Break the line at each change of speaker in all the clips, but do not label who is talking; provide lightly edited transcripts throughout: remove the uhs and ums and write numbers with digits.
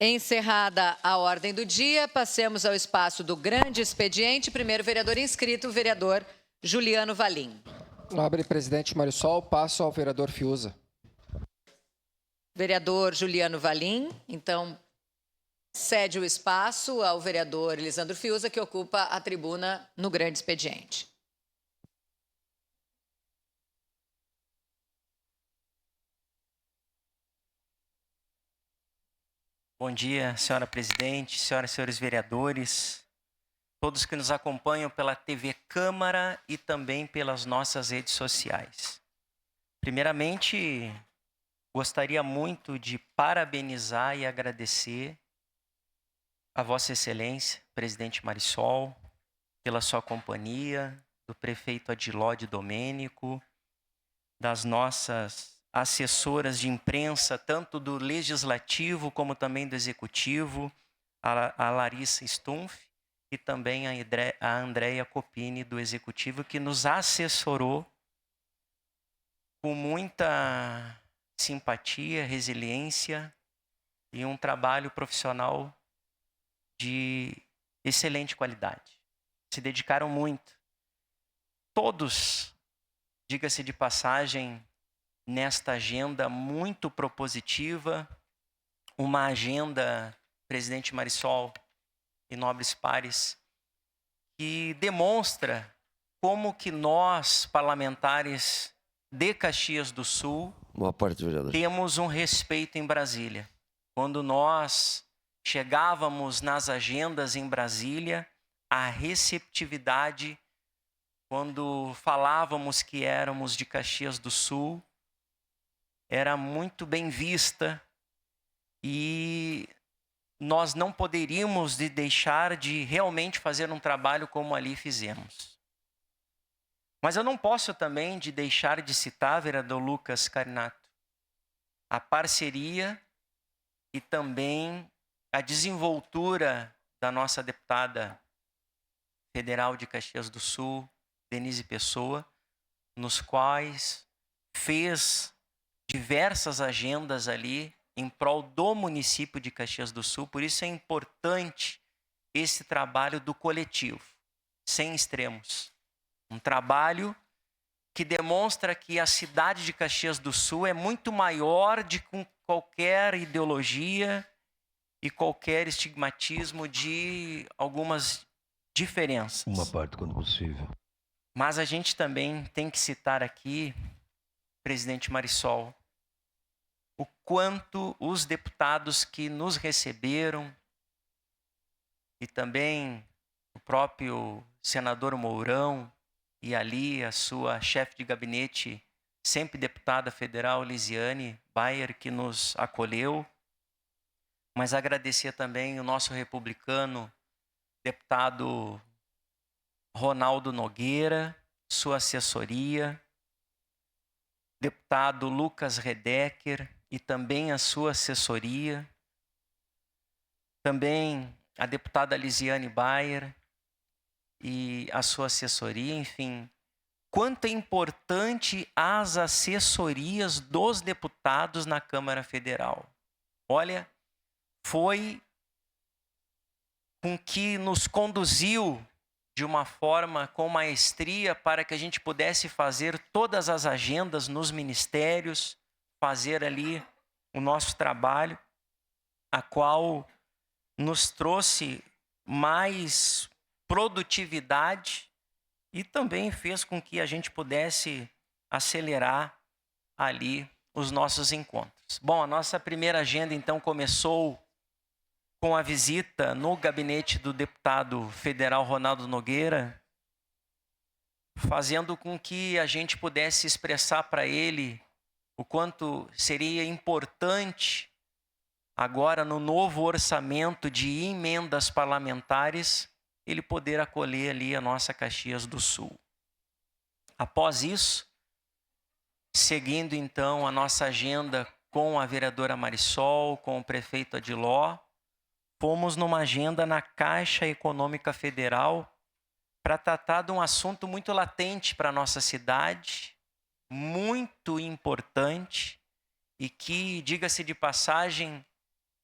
Encerrada a ordem do dia, passemos ao espaço do grande expediente. Primeiro vereador inscrito, o vereador Juliano Valim.
Nobre presidente Marisol, passo ao vereador Fiuza.
Vereador Juliano Valim, então, cede o espaço ao vereador Lisandro Fiuza, que ocupa a tribuna no grande expediente.
Bom dia, senhora presidente, senhoras e senhores vereadores, todos que nos acompanham pela TV Câmara e também pelas nossas redes sociais. Primeiramente, gostaria muito de parabenizar e agradecer a Vossa Excelência, presidente Marisol, pela sua companhia, do prefeito Adiló de Domênico, das nossas assessoras de imprensa, tanto do Legislativo como também do Executivo, a Larissa Stumpf e também a Andréia Copini, do Executivo, que nos assessorou com muita simpatia, resiliência e um trabalho profissional de excelente qualidade. Se dedicaram muito. Todos, diga-se de passagem, nesta agenda muito propositiva, uma agenda, presidente Marisol e nobres pares, que demonstra como que nós, parlamentares de Caxias do Sul,
boa parte, vereador,
temos um respeito em Brasília. Quando nós chegávamos nas agendas em Brasília, a receptividade, quando falávamos que éramos de Caxias do Sul, era muito bem vista e nós não poderíamos deixar de realmente fazer um trabalho como ali fizemos. Mas eu não posso também de deixar de citar, vereador Lucas Carinato, a parceria e também a desenvoltura da nossa deputada federal de Caxias do Sul, Denise Pessoa, nos quais fez diversas agendas ali em prol do município de Caxias do Sul. Por isso é importante esse trabalho do coletivo, sem extremos. Um trabalho que demonstra que a cidade de Caxias do Sul é muito maior de qualquer ideologia e qualquer estigmatismo de algumas diferenças.
uma parte quando possível.
Mas a gente também tem que citar aqui, presidente Marisol, o quanto os deputados que nos receberam e também o próprio senador Mourão e ali a sua chefe de gabinete, sempre deputada federal, Lisiane Bayer, que nos acolheu, mas agradecer também o nosso republicano, deputado Ronaldo Nogueira, sua assessoria, deputado Lucas Redecker e também a sua assessoria, também a deputada Lisiane Bayer e a sua assessoria, enfim. Quanto é importante as assessorias dos deputados na Câmara Federal. Olha, foi com que nos conduziu de uma forma com maestria para que a gente pudesse fazer todas as agendas nos ministérios, fazer ali o nosso trabalho, a qual nos trouxe mais produtividade e também fez com que a gente pudesse acelerar ali os nossos encontros. Bom, a nossa primeira agenda então começou com a visita no gabinete do deputado federal Ronaldo Nogueira, fazendo com que a gente pudesse expressar para ele o quanto seria importante agora no novo orçamento de emendas parlamentares, ele poder acolher ali a nossa Caxias do Sul. Após isso, seguindo então a nossa agenda com a vereadora Marisol, com o prefeito Adiló, fomos numa agenda na Caixa Econômica Federal para tratar de um assunto muito latente para a nossa cidade, muito importante e que, diga-se de passagem,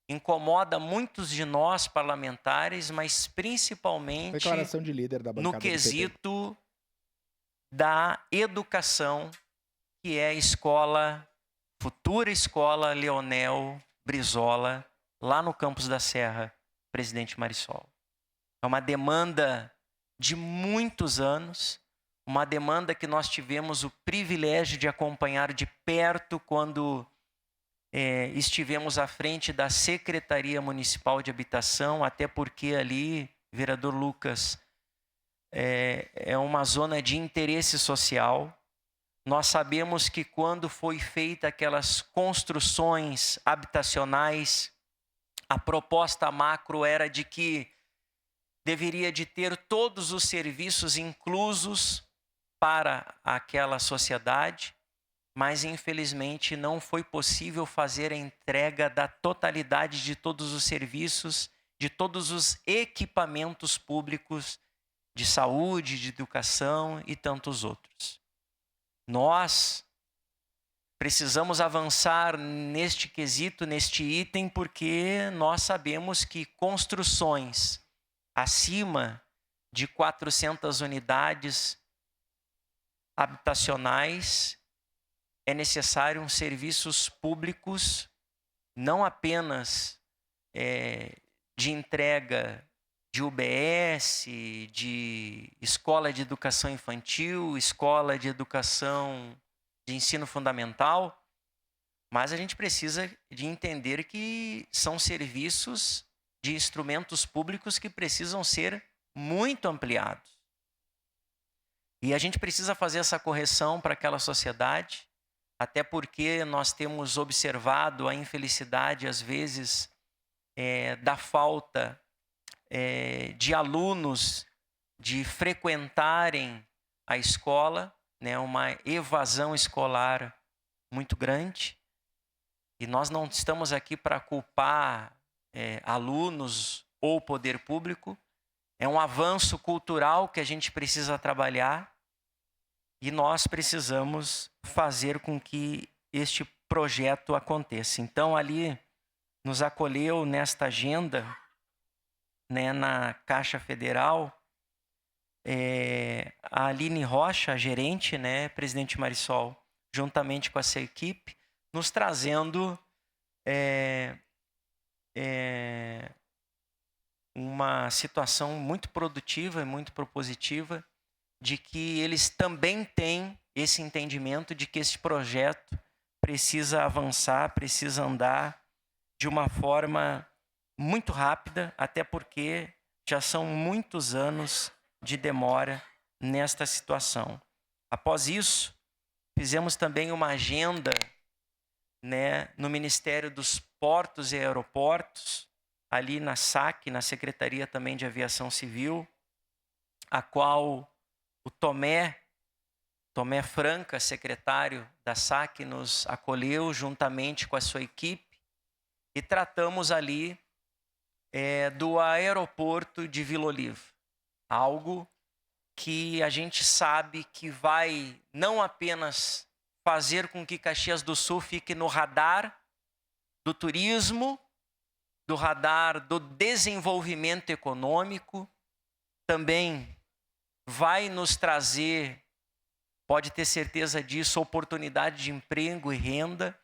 incomoda muitos de nós parlamentares, mas principalmente
Declaração de líder da bancada
no
do PT.
quesito da educação, que é a escola, futura escola Leonel Brizola, lá no campus da Serra, Presidente Marisol. É uma demanda de muitos anos, uma demanda que nós tivemos o privilégio de acompanhar de perto quando estivemos à frente da Secretaria Municipal de Habitação, até porque ali, vereador Lucas, é uma zona de interesse social. Nós sabemos que quando foi feita aquelas construções habitacionais, a proposta macro era de que deveria de ter todos os serviços inclusos para aquela sociedade, mas infelizmente não foi possível fazer a entrega da totalidade de todos os serviços, de todos os equipamentos públicos de saúde, de educação e tantos outros. Nós precisamos avançar neste quesito, neste item, porque nós sabemos que construções acima de 400 unidades habitacionais é necessário serviços públicos, não apenas de entrega de UBS, de escola de educação infantil, escola de educação de ensino fundamental, mas a gente precisa de entender que são serviços de instrumentos públicos que precisam ser muito ampliados. E a gente precisa fazer essa correção para aquela sociedade, até porque nós temos observado a infelicidade, às vezes, da falta de alunos de frequentarem a escola, né, uma evasão escolar muito grande. E nós não estamos aqui para culpar alunos ou poder público. É um avanço cultural que a gente precisa trabalhar e nós precisamos fazer com que este projeto aconteça. Então, ali nos acolheu nesta agenda, né, na Caixa Federal, a Aline Rocha, a gerente, né, Presidente Marisol, juntamente com essa equipe, nos trazendo uma situação muito produtiva e muito propositiva de que eles também têm esse entendimento de que esse projeto precisa avançar, precisa andar de uma forma muito rápida, até porque já são muitos anos de demora nesta situação. Após isso, fizemos também uma agenda, né, no Ministério dos Portos e Aeroportos, ali na SAC, na Secretaria também de Aviação Civil, a qual o Tomé Franca, secretário da SAC, nos acolheu juntamente com a sua equipe e tratamos ali do aeroporto de Vila Oliva. Algo que a gente sabe que vai não apenas fazer com que Caxias do Sul fique no radar do turismo, do radar do desenvolvimento econômico, também vai nos trazer, pode ter certeza disso, oportunidade de emprego e renda.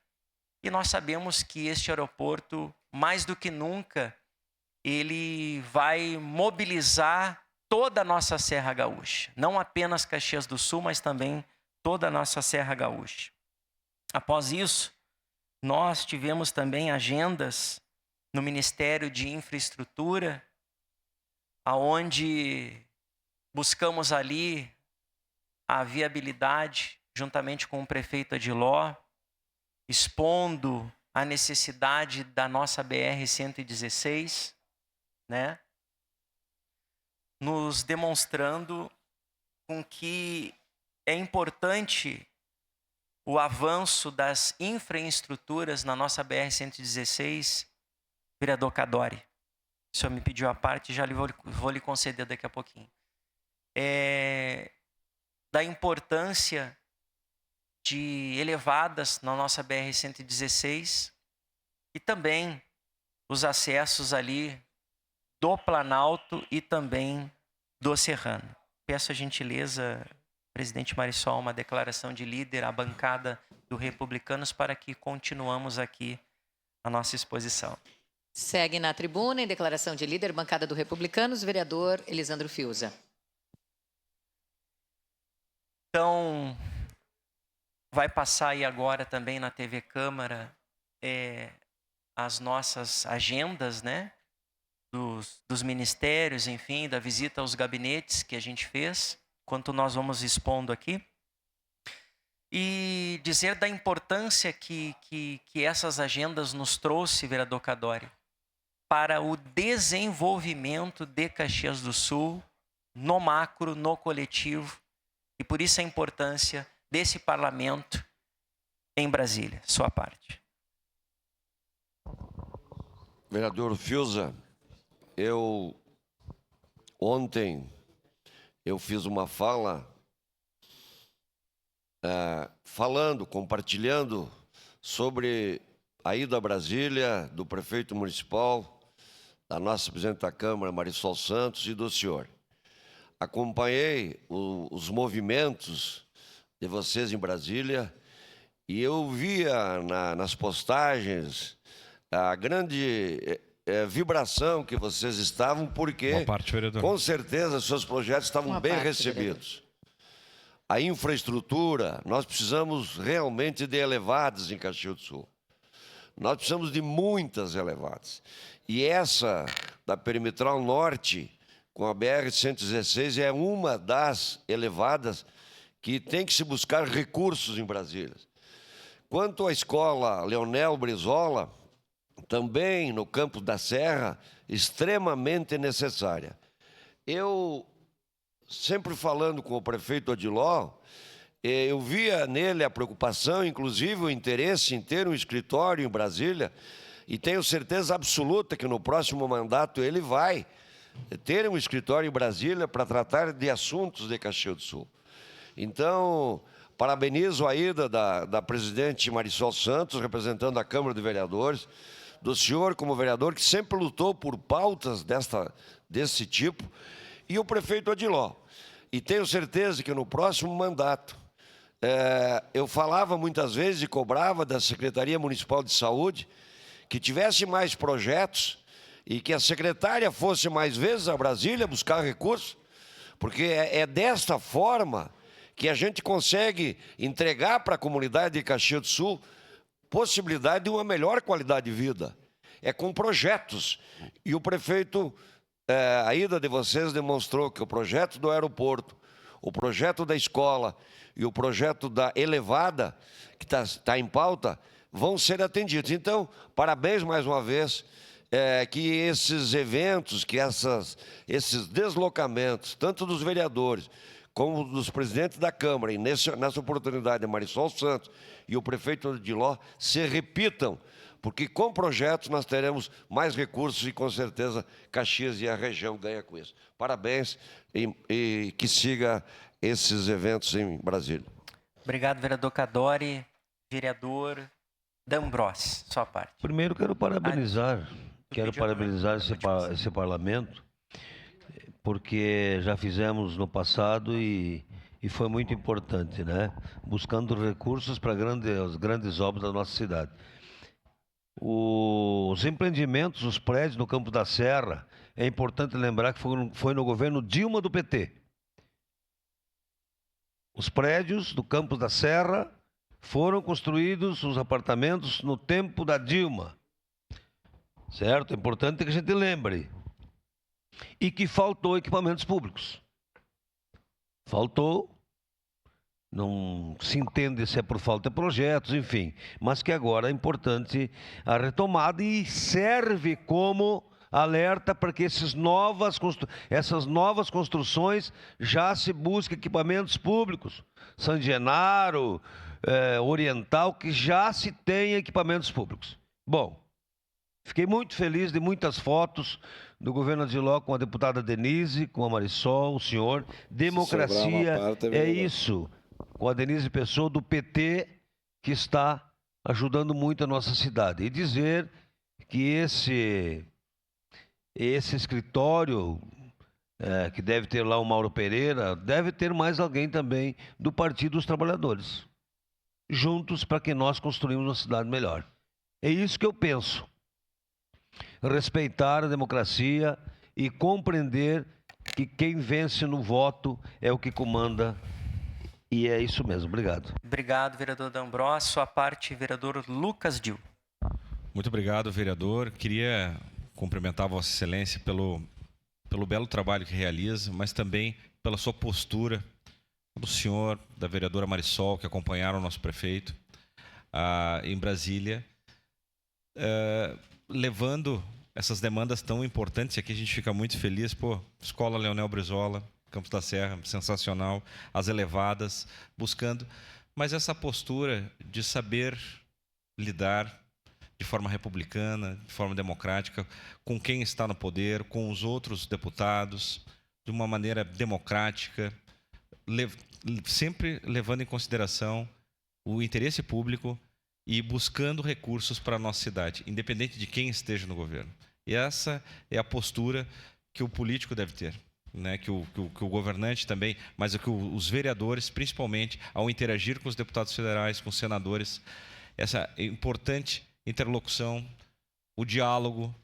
E nós sabemos que este aeroporto, mais do que nunca, ele vai mobilizar toda a nossa Serra Gaúcha. Não apenas Caxias do Sul, mas também toda a nossa Serra Gaúcha. Após isso, nós tivemos também agendas no Ministério de Infraestrutura, aonde buscamos ali a viabilidade, juntamente com o prefeito Adiló, expondo a necessidade da nossa BR-116, né? Nos demonstrando com que é importante o avanço das infraestruturas na nossa BR-116, vereador Cadori. O senhor me pediu a parte, já vou lhe conceder daqui a pouquinho. Da importância de elevadas na nossa BR-116 e também os acessos ali do Planalto e também do Serrano. Peço a gentileza, presidente Marisol, uma declaração de líder à bancada do Republicanos para que continuamos aqui a nossa exposição.
Segue na tribuna, em declaração de líder, bancada do Republicanos, vereador Elisandro Fiuza.
Então, vai passar aí agora também na TV Câmara as nossas agendas, né? Dos ministérios, enfim, da visita aos gabinetes que a gente fez, enquanto nós vamos expondo aqui. E dizer da importância que essas agendas nos trouxe, vereador Cadori, para o desenvolvimento de Caxias do Sul, no macro, no coletivo, e por isso a importância desse parlamento em Brasília. Sua parte.
Vereador Fiuza, ontem eu fiz uma fala compartilhando sobre a ida a Brasília do prefeito municipal, da nossa presidente da Câmara, Marisol Santos, e do senhor. Acompanhei os movimentos de vocês em Brasília e eu via nas postagens a grande vibração que vocês estavam, porque, com certeza, seus projetos estavam bem recebidos. A infraestrutura, nós precisamos realmente de elevadas em Caxias do Sul. Nós precisamos de muitas elevadas. E essa da Perimetral Norte, com a BR-116, é uma das elevadas que tem que se buscar recursos em Brasília. Quanto à escola Leonel Brizola, também no Campo da Serra, extremamente necessária. Eu, sempre falando com o prefeito Odiló, eu via nele a preocupação, inclusive o interesse em ter um escritório em Brasília, e tenho certeza absoluta que no próximo mandato ele vai ter um escritório em Brasília para tratar de assuntos de Caxias do Sul. Então, parabenizo a ida da presidente Marisol Santos, representando a Câmara de Vereadores, do senhor como vereador, que sempre lutou por pautas desse tipo, e o prefeito Odiló. E tenho certeza que no próximo mandato, eu falava muitas vezes e cobrava da Secretaria Municipal de Saúde que tivesse mais projetos e que a secretária fosse mais vezes a Brasília buscar recursos, porque é desta forma que a gente consegue entregar para a comunidade de Caxias do Sul possibilidade de uma melhor qualidade de vida. É com projetos. E o prefeito, a ida de vocês demonstrou que o projeto do aeroporto, o projeto da escola e o projeto da elevada, que está em pauta, vão ser atendidos. Então, parabéns mais uma vez, que esses eventos, que esses deslocamentos, tanto dos vereadores como dos presidentes da Câmara, e nessa oportunidade a Marisol Santos e o prefeito Odiló, se repitam, porque com projetos nós teremos mais recursos e com certeza Caxias e a região ganham com isso. Parabéns e que siga esses eventos em Brasília.
Obrigado, vereador Cadori. Vereador D'Ambrossi, sua parte.
Primeiro quero parabenizar esse parlamento, porque já fizemos no passado e foi muito importante, né? Buscando recursos para as grandes obras da nossa cidade. Os empreendimentos, os prédios no Campo da Serra, é importante lembrar que foi no governo Dilma do PT. Os prédios do Campo da Serra foram construídos, os apartamentos, no tempo da Dilma. Certo? É importante que a gente lembre. E que faltou equipamentos públicos. Faltou. Não se entende se é por falta de projetos, enfim. Mas que agora é importante a retomada e serve como alerta para que essas novas construções já se busquem equipamentos públicos. San Genaro, Oriental, que já se tem equipamentos públicos. Bom, fiquei muito feliz de muitas fotos do governo Odiló com a deputada Denise, com a Marisol, o senhor. Democracia é isso. Com a Denise Pessoa, do PT, que está ajudando muito a nossa cidade. E dizer que esse escritório, que deve ter lá o Mauro Pereira, deve ter mais alguém também do Partido dos Trabalhadores, juntos para que nós construímos uma cidade melhor. É isso que eu penso. Respeitar a democracia e compreender que quem vence no voto é o que comanda. E é isso mesmo. Obrigado.
Obrigado, vereador D'Ambrosio. Sua parte, vereador Lucas Dil.
Muito obrigado, vereador. Queria cumprimentar Vossa Excelência pelo belo trabalho que realiza, mas também pela sua postura, do senhor, da vereadora Marisol, que acompanharam o nosso prefeito em Brasília, levando essas demandas tão importantes. E aqui a gente fica muito feliz. Escola Leonel Brizola, Campos da Serra, sensacional, as elevadas, buscando. Mas essa postura de saber lidar de forma republicana, de forma democrática, com quem está no poder, com os outros deputados, de uma maneira democrática, sempre levando em consideração o interesse público e buscando recursos para a nossa cidade, independente de quem esteja no governo. E essa é a postura que o político deve ter, né? Que o governante também, mas que os vereadores, principalmente, ao interagir com os deputados federais, com os senadores, essa importante interlocução, o diálogo,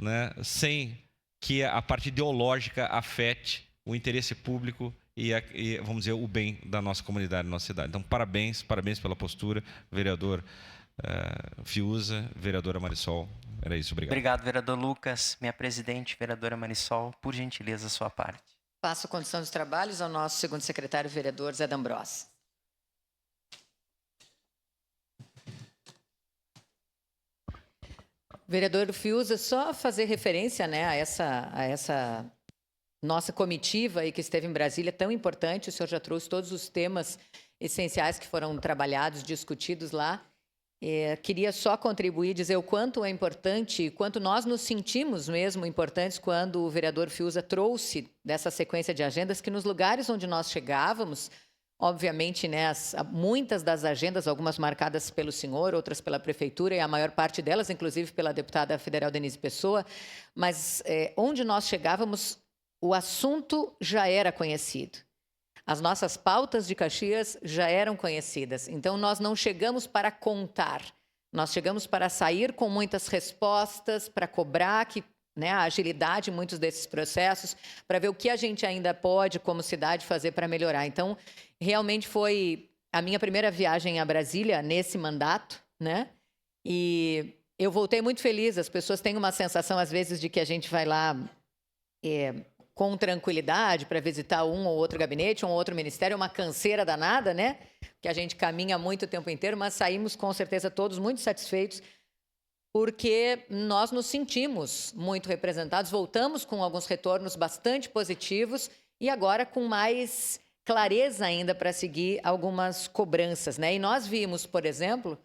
né? Sem que a parte ideológica afete o interesse público e, vamos dizer, o bem da nossa comunidade, da nossa cidade. Então, parabéns pela postura, vereador Fiuza, vereadora Marisol. Era isso, obrigado.
Obrigado, vereador Lucas. Minha presidente, vereadora Marisol, por gentileza, sua parte.
Passo a condução dos trabalhos ao nosso segundo secretário, vereador Zé D'Ambrosio. Vereador Fiuza, só fazer referência, né, a essa nossa comitiva aí que esteve em Brasília, tão importante. O senhor já trouxe todos os temas essenciais que foram trabalhados, discutidos lá. Queria só contribuir, dizer o quanto é importante, quanto nós nos sentimos mesmo importantes quando o vereador Fiuza trouxe dessa sequência de agendas que nos lugares onde nós chegávamos, obviamente, né, muitas das agendas, algumas marcadas pelo senhor, outras pela prefeitura, e a maior parte delas, inclusive, pela deputada federal Denise Pessoa, mas onde nós chegávamos, o assunto já era conhecido. As nossas pautas de Caxias já eram conhecidas. Então, nós não chegamos para contar. Nós chegamos para sair com muitas respostas, para cobrar a agilidade em muitos desses processos, para ver o que a gente ainda pode, como cidade, fazer para melhorar. Então, realmente foi a minha primeira viagem a Brasília nesse mandato, né? E eu voltei muito feliz. As pessoas têm uma sensação, às vezes, de que a gente vai lá com tranquilidade para visitar um ou outro gabinete, um ou outro ministério, uma canseira danada, né? Que a gente caminha muito o tempo inteiro, mas saímos com certeza todos muito satisfeitos, porque nós nos sentimos muito representados, voltamos com alguns retornos bastante positivos e agora com mais clareza ainda para seguir algumas cobranças, né? E nós vimos, por exemplo,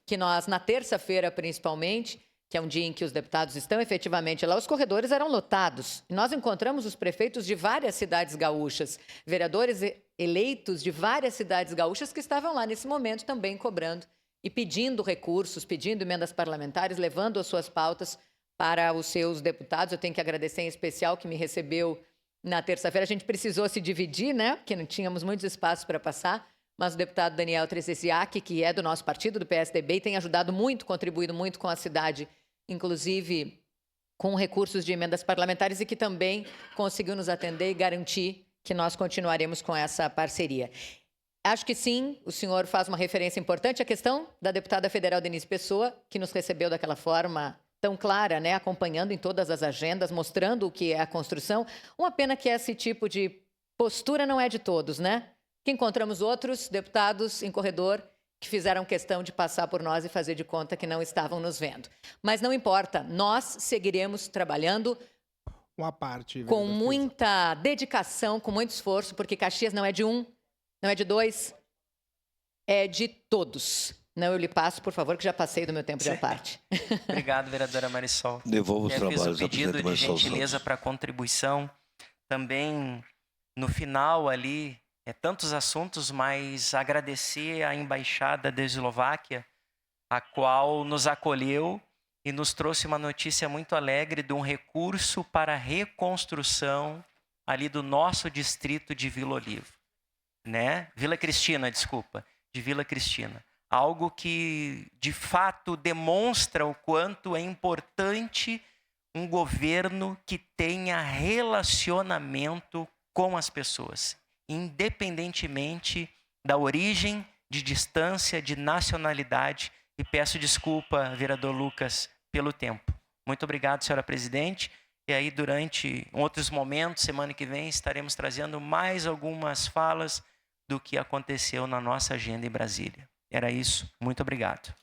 que nós, na terça-feira principalmente, que é um dia em que os deputados estão efetivamente lá, os corredores eram lotados. E nós encontramos os prefeitos de várias cidades gaúchas, vereadores eleitos de várias cidades gaúchas que estavam lá nesse momento também cobrando e pedindo recursos, pedindo emendas parlamentares, levando as suas pautas para os seus deputados. Eu tenho que agradecer em especial que me recebeu na terça-feira. A gente precisou se dividir, né? Porque não tínhamos muitos espaços para passar. Mas o deputado Daniel Trezesiak, que é do nosso partido, do PSDB, tem ajudado muito, contribuído muito com a cidade, inclusive com recursos de emendas parlamentares, e que também conseguiu nos atender e garantir que nós continuaremos com essa parceria. Acho que sim, o senhor faz uma referência importante à questão da deputada federal Denise Pessoa, que nos recebeu daquela forma tão clara, né, acompanhando em todas as agendas, mostrando o que é a construção. Uma pena que esse tipo de postura não é de todos, né? Que encontramos outros deputados em corredor que fizeram questão de passar por nós e fazer de conta que não estavam nos vendo. Mas não importa, nós seguiremos trabalhando com muita dedicação, com muito esforço, porque Caxias não é de um, não é de dois, é de todos. Não, eu lhe passo, por favor, que já passei do meu tempo de parte.
Obrigado, vereadora Marisol.
Devolvo os trabalhos
fiz o pedido de gentileza para contribuição. Também, no final ali, tantos assuntos, mas agradecer à Embaixada da Eslováquia, a qual nos acolheu e nos trouxe uma notícia muito alegre de um recurso para a reconstrução ali do nosso distrito de Vila Oliva, né? Vila Cristina, desculpa, de Vila Cristina. Algo que, de fato, demonstra o quanto é importante um governo que tenha relacionamento com as pessoas, independentemente da origem, de distância, de nacionalidade. E peço desculpa, vereador Lucas, pelo tempo. Muito obrigado, senhora presidente. E aí, durante outros momentos, semana que vem, estaremos trazendo mais algumas falas do que aconteceu na nossa agenda em Brasília. Era isso. Muito obrigado.